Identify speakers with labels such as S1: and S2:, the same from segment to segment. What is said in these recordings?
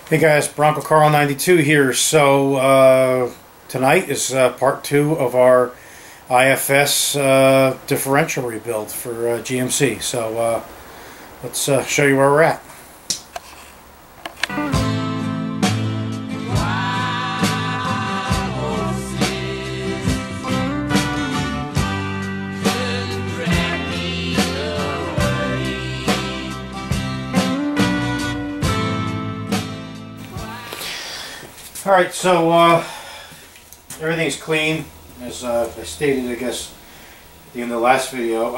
S1: Hey guys, Bronco Carl 92 here. So tonight is part 2 of our IFS differential rebuild for GMC. So let's show you where we're at. Alright, so everything's clean, as I stated, I guess, at the end of the last video.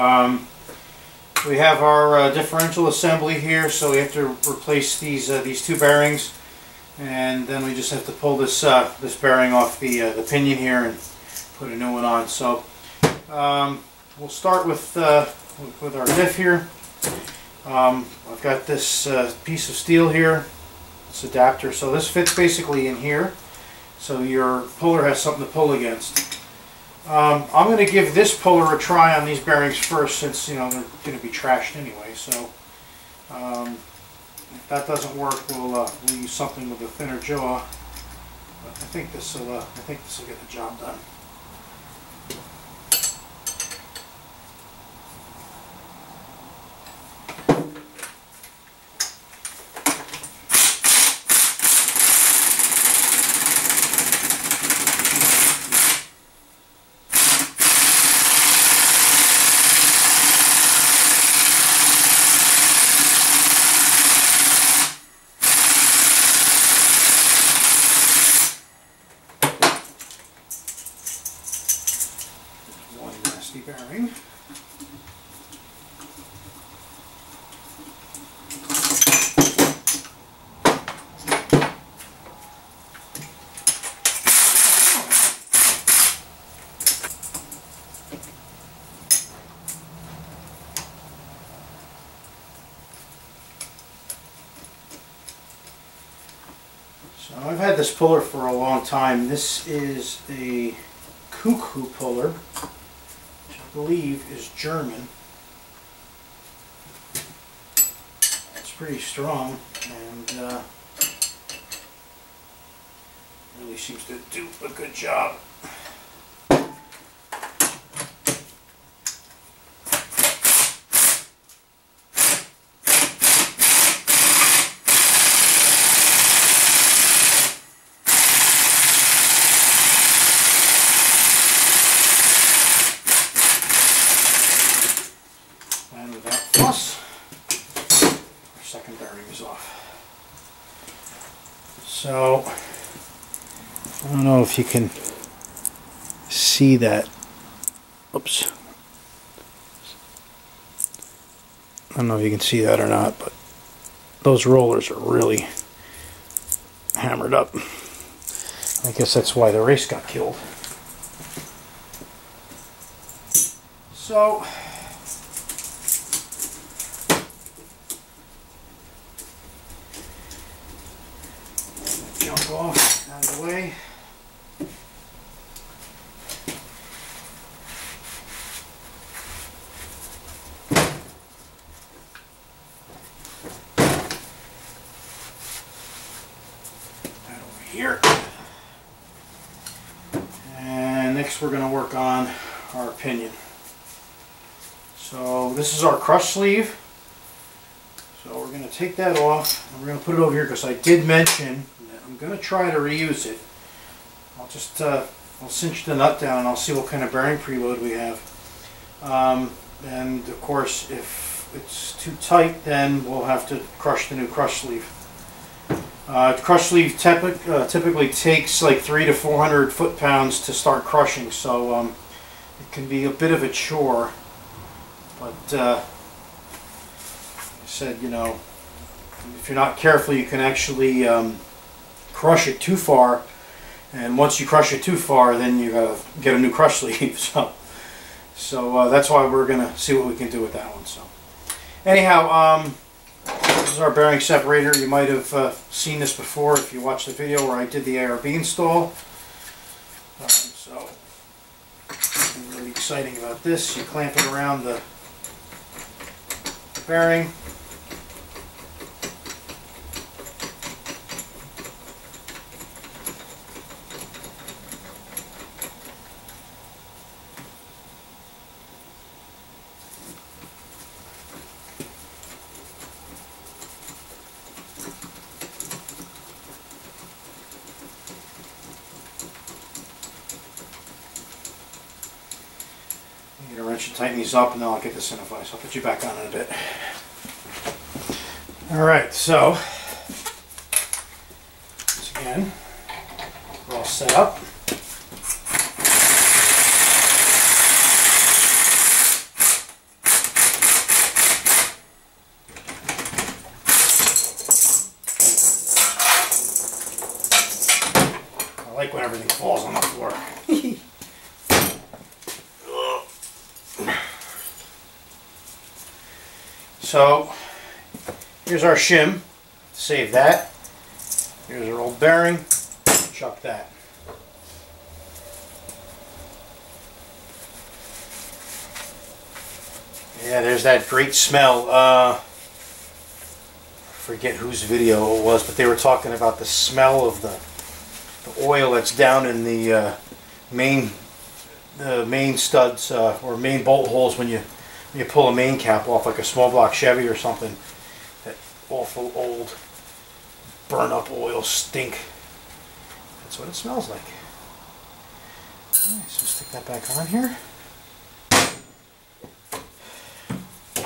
S1: We have our differential assembly here, so we have to replace these two bearings, and then we just have to pull this this bearing off the pinion here and put a new one on. So we'll start with our diff here. I've got this piece of steel here. Adapter, so this fits basically in here, so your puller has something to pull against. I'm going to give this puller a try on these bearings first, since they're going to be trashed anyway. So if that doesn't work, we'll use something with a thinner jaw. But I think this will get the job done. Bearing. So I've had this puller for a long time. This is a cuckoo puller. I believe is German. It's pretty strong and really seems to do a good job. Our second bearing is off. So I don't know if you can see that. Oops. I don't know if you can see that or not, but those rollers are really hammered up. I guess that's why the race got killed. So jump off out of the way. That over here. And next we're going to work on our pinion. So this is our crush sleeve. So we're going to take that off and we're going to put it over here because I did mention that I'm going to try to reuse it. I'll just I'll cinch the nut down and I'll see what kind of bearing preload we have. And of course, if it's too tight, then we'll have to crush the new crush sleeve. The crush sleeve typically takes like 300 to 400 foot-pounds to start crushing, so it can be a bit of a chore. But like I said, if you're not careful, you can actually crush it too far, and once you crush it too far, then you gotta get a new crush sleeve. So that's why we're gonna see what we can do with that one. So anyhow, this is our bearing separator. You might have seen this before if you watched the video where I did the ARB install. So something really exciting about this: you clamp it around the bearing. should tighten these up and then I'll get this in a vise. I'll put you back on in a bit. Alright, so once again, we're all set up. I like when everything falls on the floor. So here's our shim. Save that. Here's our old bearing. Chuck that. Yeah, there's that great smell. I forget whose video it was, but they were talking about the smell of the oil that's down in the main studs or main bolt holes when you pull a main cap off, like a small block Chevy or something. That awful old burn up oil stink. That's what it smells like. Alright, so stick that back on here.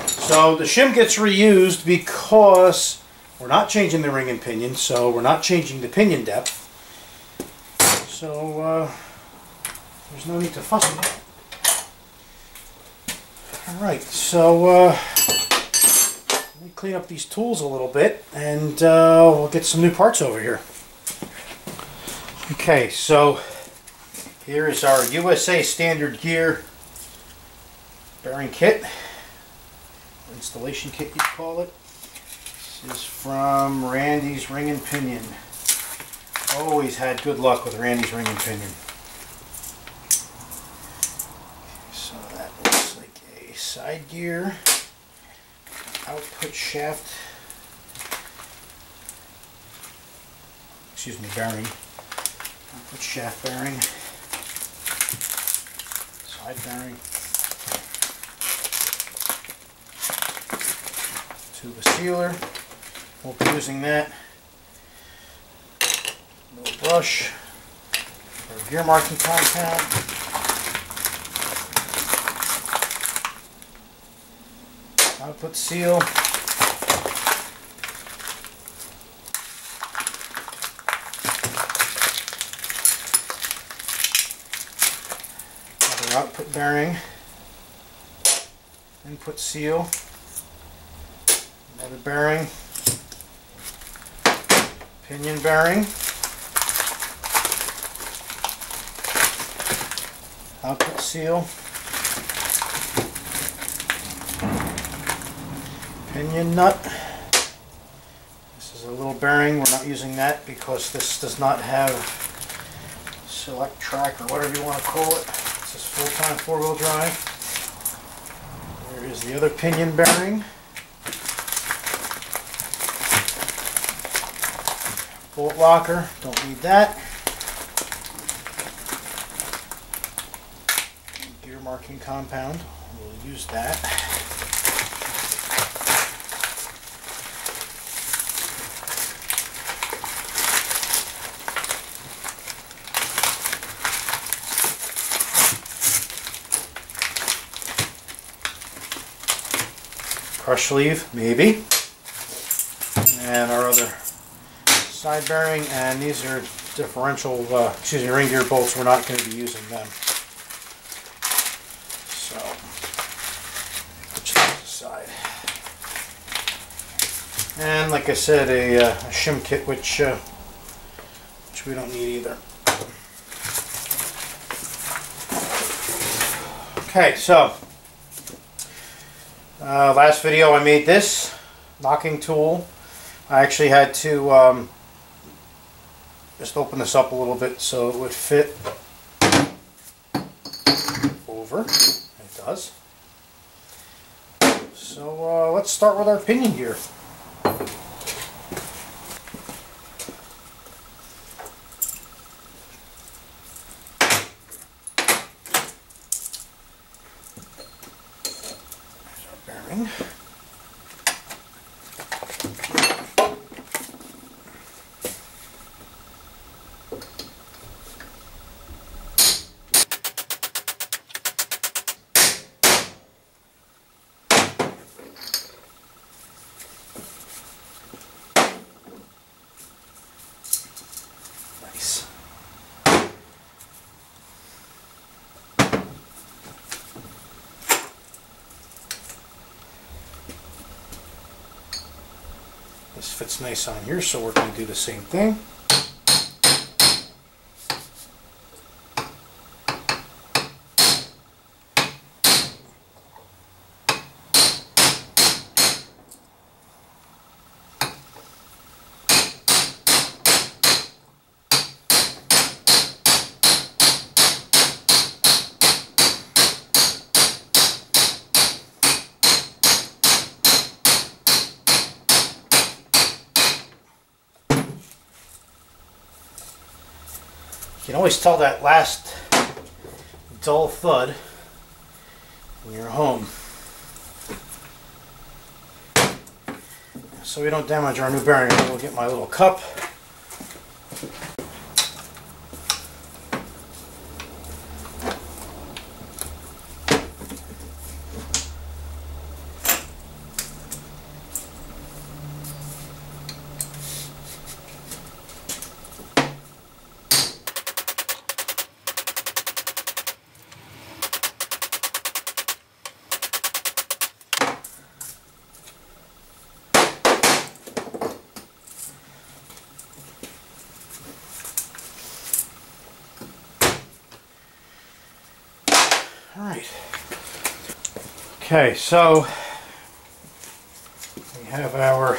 S1: So the shim gets reused because we're not changing the ring and pinion, so we're not changing the pinion depth. So there's no need to fuss with it. Alright, so let me clean up these tools a little bit and we'll get some new parts over here. Okay, so here is our USA Standard Gear bearing kit, installation kit you'd call it. This is from Randy's Ring and Pinion. Always had good luck with Randy's Ring and Pinion. So that looks like a side gear, output shaft, excuse me, bearing, output shaft bearing, side bearing, tube of sealer. Won't be using that. Little brush for a gear marking compound. Output seal. Another output bearing. Input seal. Another bearing. Pinion bearing. Output seal. Pinion nut. This is a little bearing. We're not using that because this does not have select track or whatever you want to call it. This is full-time four-wheel drive. There is the other pinion bearing. Bolt locker, don't need that. Gear marking compound, we'll use that. Crush sleeve, maybe. And our other side bearing, and these are differential, ring gear bolts. We're not going to be using them. So, put those aside. And like I said, a shim kit, which we don't need either. Okay, so last video I made this knocking tool. I actually had to just open this up a little bit so it would fit over. It does. So let's start with our pinion gear. There's our bearing. fits nice on here, so we're going to do the same thing. You can always tell that last dull thud when you're home. So we don't damage our new bearing, we'll get my little cup. Alright. Okay, so we have our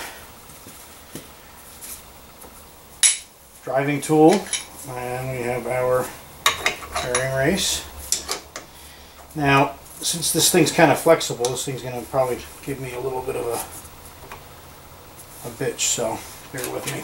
S1: driving tool and we have our bearing race. Now, since this thing's kind of flexible, this thing's going to probably give me a little bit of a bitch, so bear with me.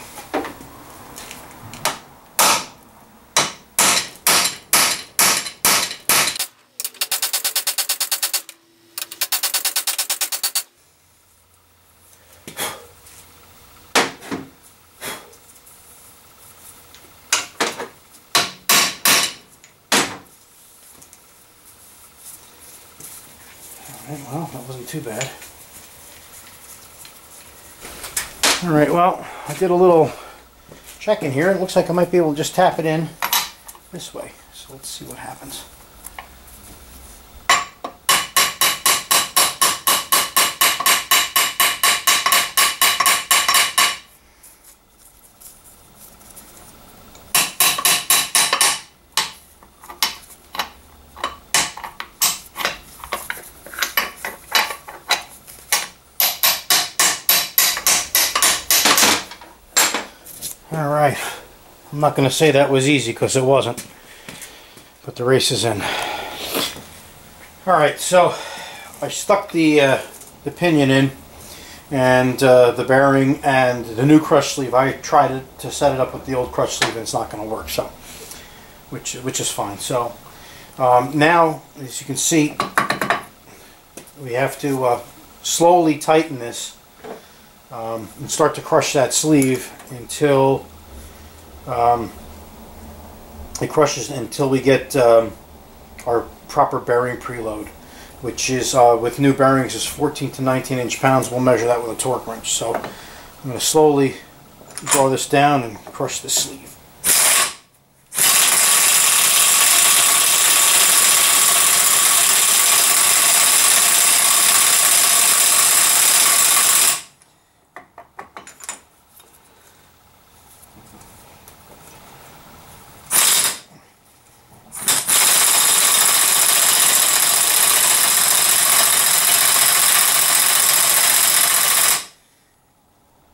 S1: Well, that wasn't too bad. Alright, well, I did a little checking here. It looks like I might be able to just tap it in this way. So let's see what happens. Alright, I'm not going to say that was easy because it wasn't, but the race is in. Alright, so I stuck the pinion in and the bearing and the new crush sleeve. I tried to set it up with the old crush sleeve and it's not going to work, so which is fine. So now, as you can see, we have to slowly tighten this and start to crush that sleeve until it crushes, until we get our proper bearing preload, which is with new bearings is 14 to 19 inch-pounds. We'll measure that with a torque wrench. So I'm going to slowly draw this down and crush the sleeve.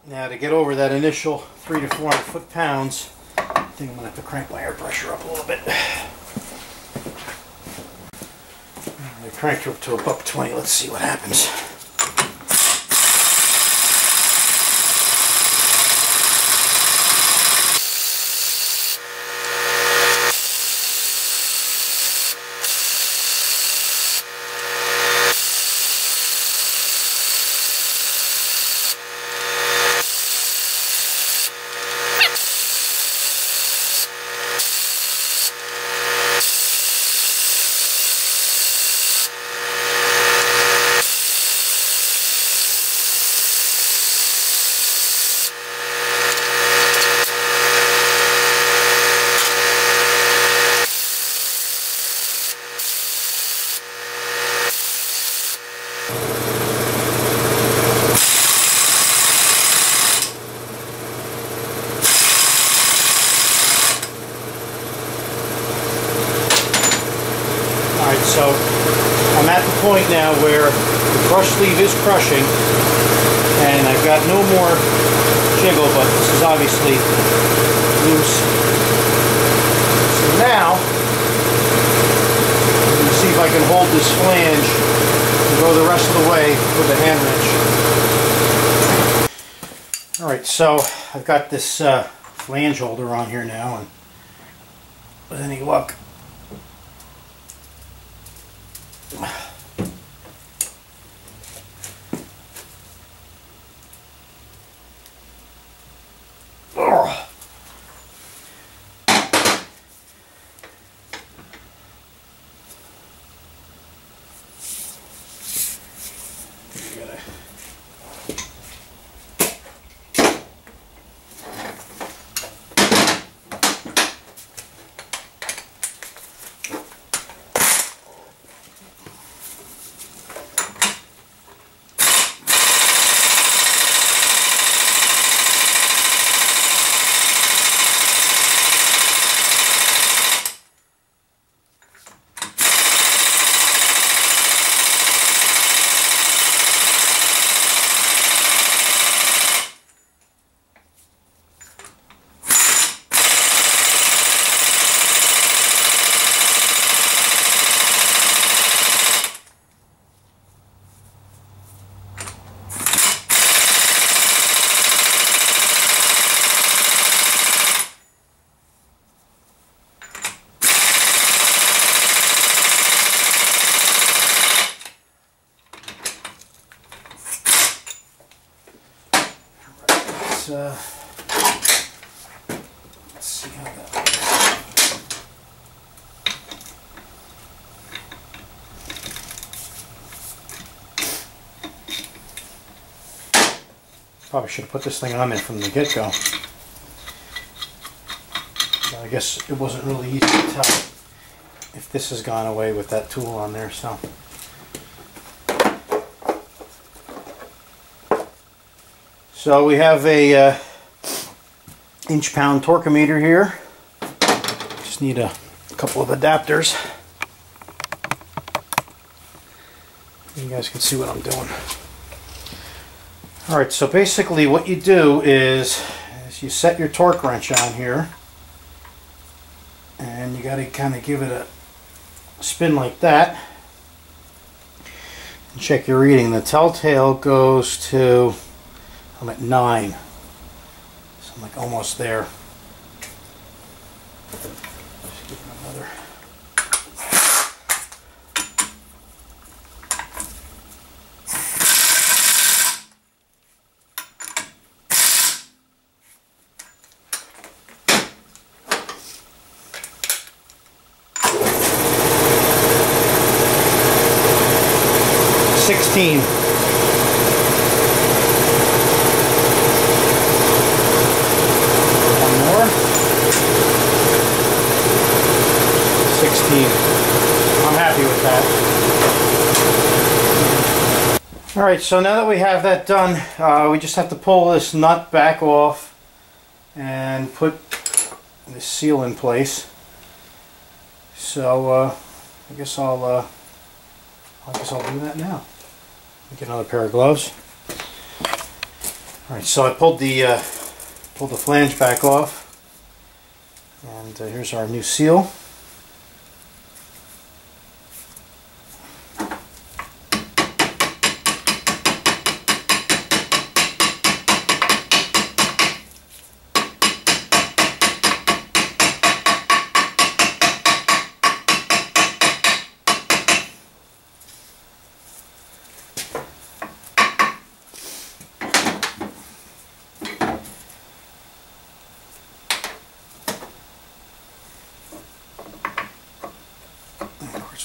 S1: Now to get over that initial 300 to 400 foot-pounds, I think I'm going to have to crank my air pressure up a little bit. I cranked her up to a $1.20. Let's see what happens. so I'm at the point now where the crush sleeve is crushing, and I've got no more jiggle, but this is obviously loose. So now, I'm going to see if I can hold this flange and go the rest of the way with the hand wrench. Alright, so I've got this flange holder on here now, and with any luck, let's see how that works. Probably should have put this thing on there from the get-go. I guess it wasn't really easy to tell if this has gone away with that tool on there. So we have a inch-pound torquemeter here. Just need a couple of adapters. You guys can see what I'm doing. Alright, so basically what you do is you set your torque wrench on here, and you got to kind of give it a spin like that and check your reading. The telltale goes to, I'm at 9, so I'm like almost there. Just give it another. $16. One more. 16. I'm happy with that. Alright, so now that we have that done, we just have to pull this nut back off and put this seal in place. So I guess I'll do that now. Get another pair of gloves. Alright, so I pulled the flange back off, and here's our new seal.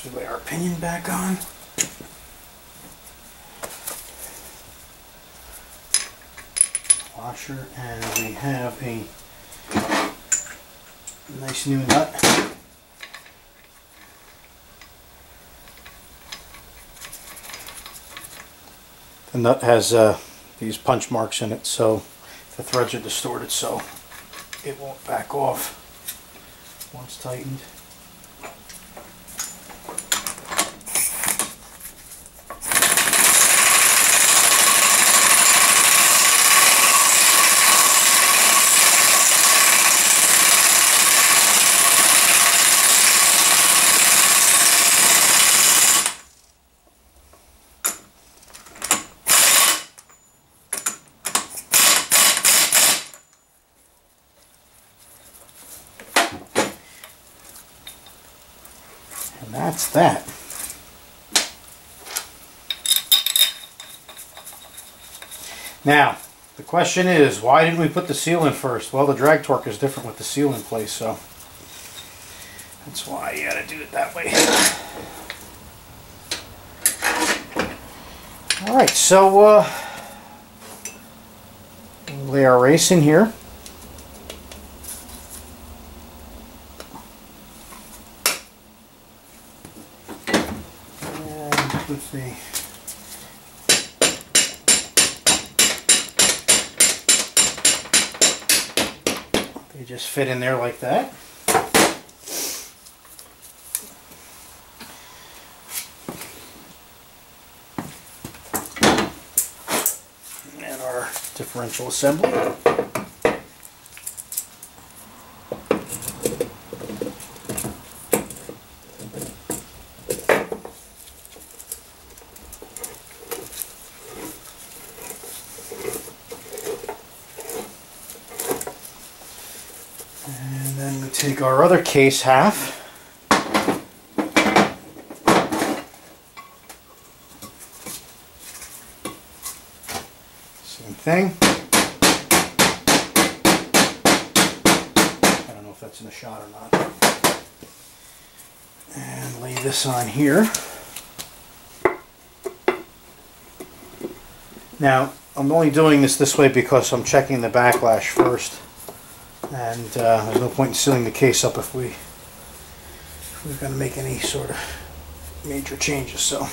S1: We lay our pinion back on. Washer, and we have a nice new nut. The nut has these punch marks in it, so the threads are distorted, so it won't back off once tightened. that's that. Now, the question is, why didn't we put the seal in first? Well, the drag torque is different with the seal in place, so that's why you gotta do it that way. Alright, so we'll lay our race in here. And let's see. They just fit in there like that. And our differential assembly. And then we take our other case half. Same thing. I don't know if that's in the shot or not. And lay this on here. Now, I'm only doing this way because I'm checking the backlash first. And there's no point in sealing the case up if we're going to make any sort of major changes. So.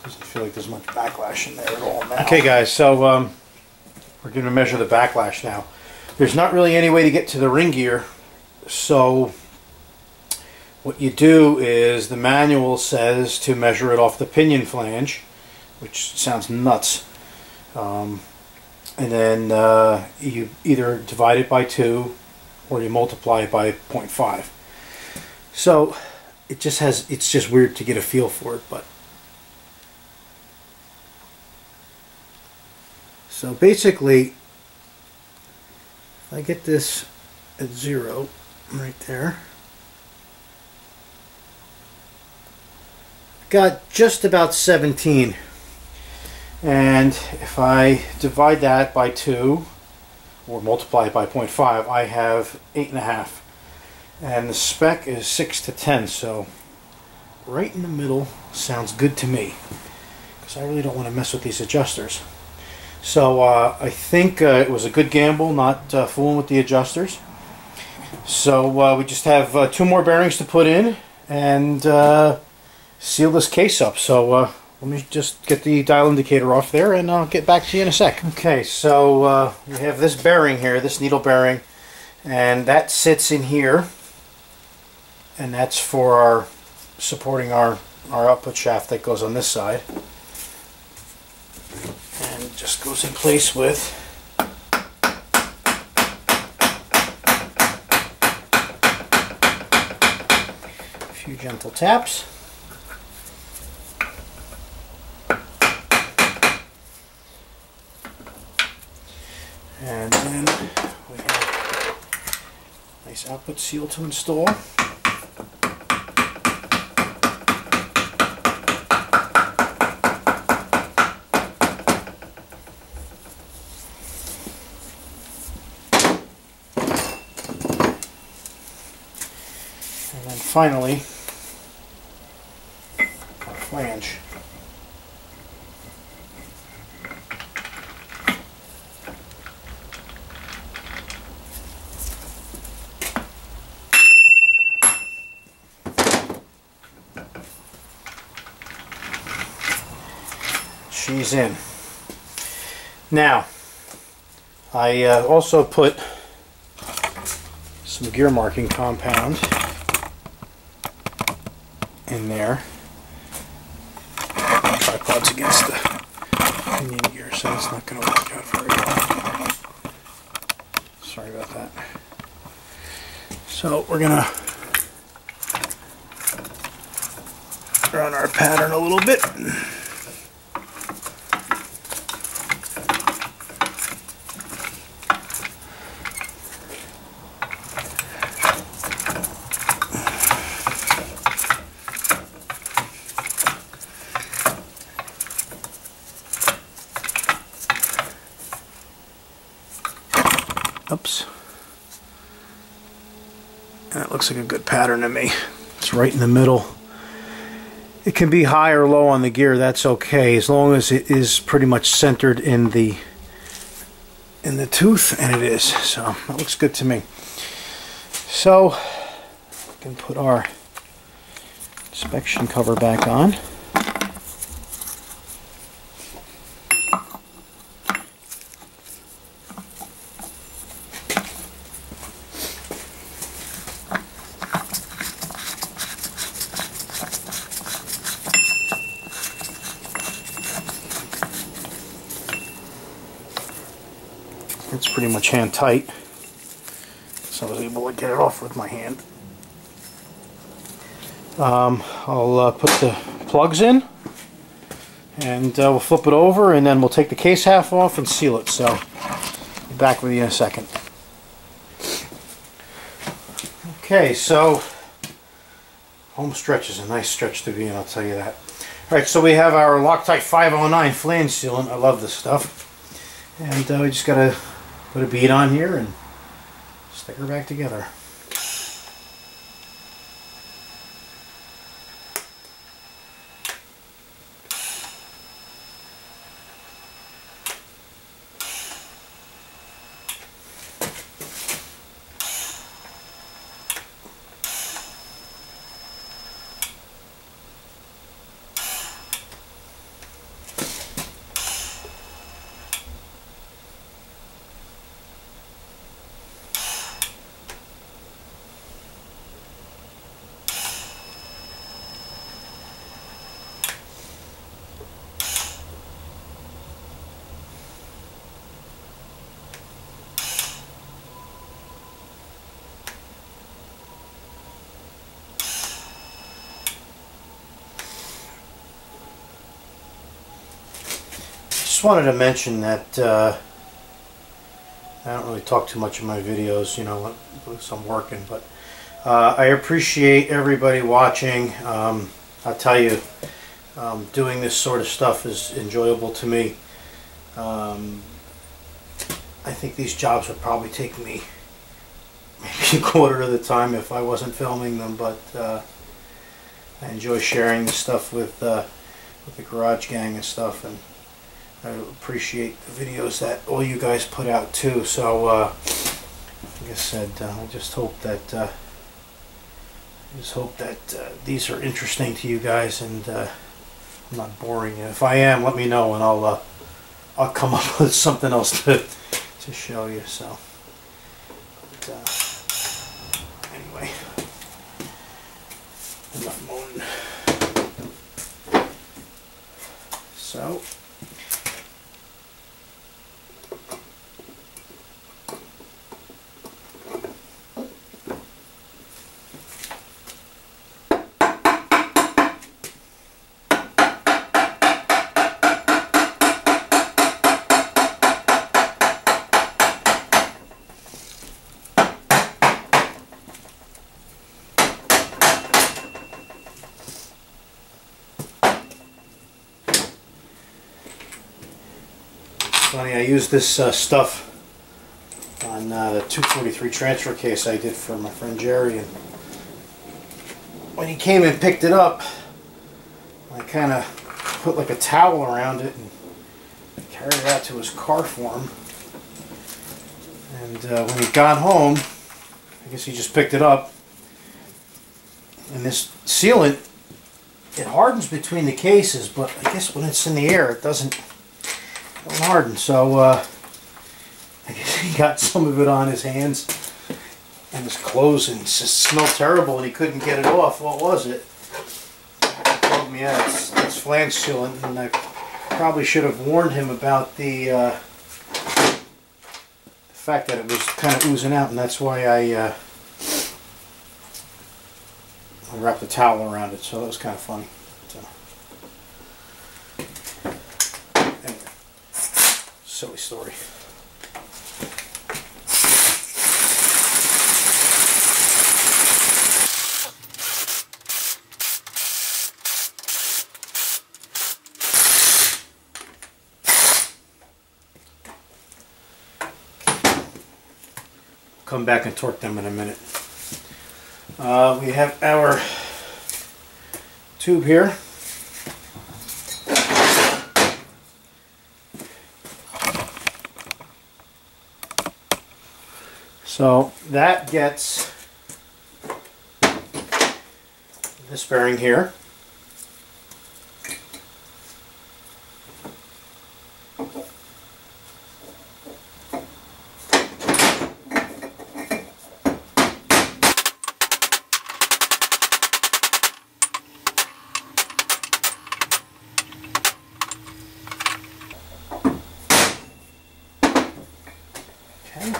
S1: Doesn't feel like there's much backlash in there at all now. Okay guys, so we're going to measure the backlash now. There's not really any way to get to the ring gear, so what you do is the manual says to measure it off the pinion flange, which sounds nuts, and then you either divide it by 2 or you multiply it by 0.5. So it's just weird to get a feel for it, but so basically, if I get this at 0 right there, got just about 17. And if I divide that by 2 or multiply it by 0.5, I have 8.5. And the spec is 6 to 10, so right in the middle sounds good to me, because I really don't want to mess with these adjusters. So I think it was a good gamble not fooling with the adjusters. So we just have 2 more bearings to put in and seal this case up. So let me just get the dial indicator off there and I'll get back to you in a sec. Okay, so we have this bearing here, this needle bearing, and that sits in here, and that's for our supporting our output shaft that goes on this side. And it just goes in place with a few gentle taps. And then we have a nice output seal to install. finally, our flange. She's in. Now, I also put some gear marking compound in there. The tripod's against the pinion gear, so it's not going to work out very well. Sorry about that. So we're going to run our pattern a little bit. Oops. And it looks like a good pattern to me. It's right in the middle. It can be high or low on the gear, that's okay, as long as it is pretty much centered in the tooth, and it is. So that looks good to me. So we can put our inspection cover back on. It's pretty much hand tight, so I was able to get it off with my hand. I'll put the plugs in, and we'll flip it over, and then we'll take the case half off and seal it. So I'll be back with you in a second. Okay, so home stretch is a nice stretch to be in, I'll tell you that. Alright, so we have our Loctite 509 flange sealant. I love this stuff. And we just got to put a bead on here and stick her back together. Just wanted to mention that I don't really talk too much in my videos, you know, unless I'm working, but I appreciate everybody watching. I'll tell you, doing this sort of stuff is enjoyable to me. I think these jobs would probably take me maybe a quarter of the time if I wasn't filming them, but I enjoy sharing this stuff with the garage gang and stuff, and I appreciate the videos that all you guys put out too. So like I said, I just hope that these are interesting to you guys, and I'm not boring you. If I am, let me know, and I'll come up with something else to show you. So anyway, enough moaning. So funny, I used this stuff on the 243 transfer case I did for my friend Jerry, and when he came and picked it up, I kind of put like a towel around it and carried it out to his car for him. And when he got home, I guess he just picked it up. And this sealant, it hardens between the cases, but I guess when it's in the air, it doesn't harden. So I guess he got some of it on his hands and his clothes, and it just smelled terrible, and he couldn't get it off. What was it? He told me, yeah, it's flange sealant, and I probably should have warned him about the fact that it was kind of oozing out, and that's why I wrapped a towel around it. So that was kind of funny. So, anyway, silly story. Come back and torque them in a minute. We have our tube here. So that gets this bearing here.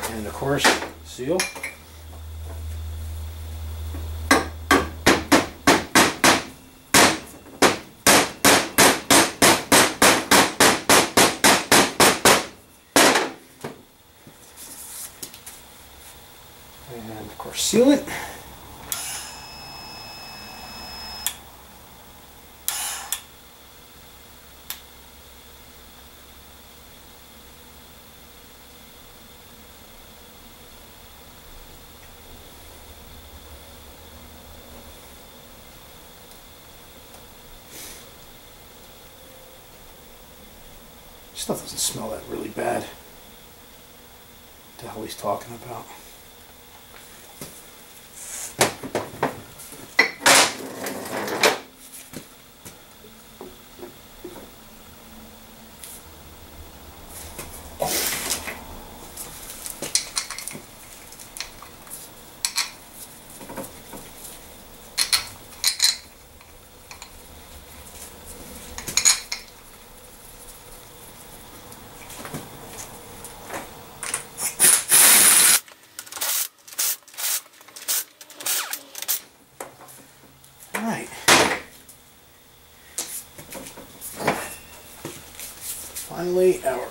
S1: And of course, seal. And of course, seal it. Stuff doesn't smell that really bad. What the hell he's talking about? Alright. Finally, our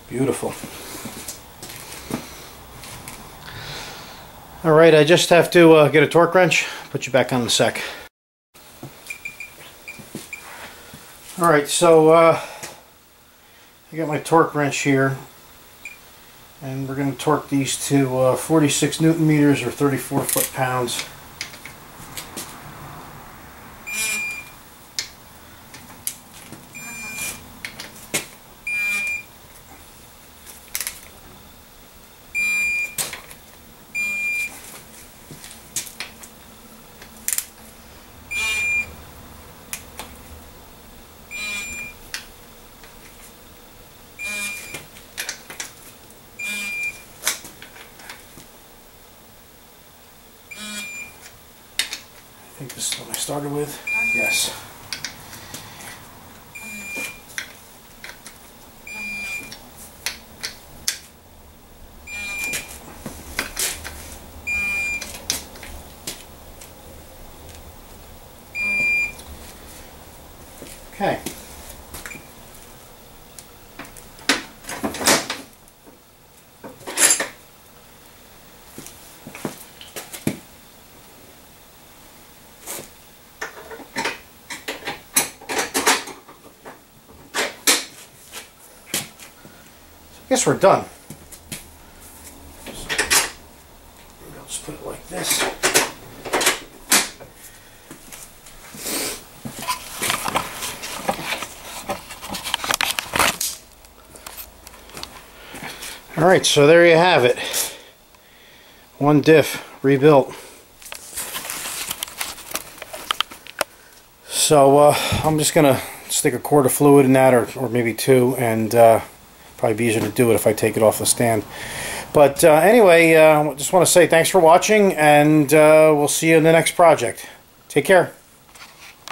S1: beautiful. Alright, I just have to get a torque wrench, put you back on the sec. Alright, so I got my torque wrench here, and we're going to torque these to 46 Newton meters or 34 foot-pounds. I think this is what I started with. Yes. Okay. guess we're done. I'll just put it like this. Alright, so there you have it. One diff rebuilt. So I'm just going to stick a quart of fluid in that, or maybe two, and probably be easier to do it if I take it off the stand. But anyway, just want to say thanks for watching, and we'll see you in the next project. Take care.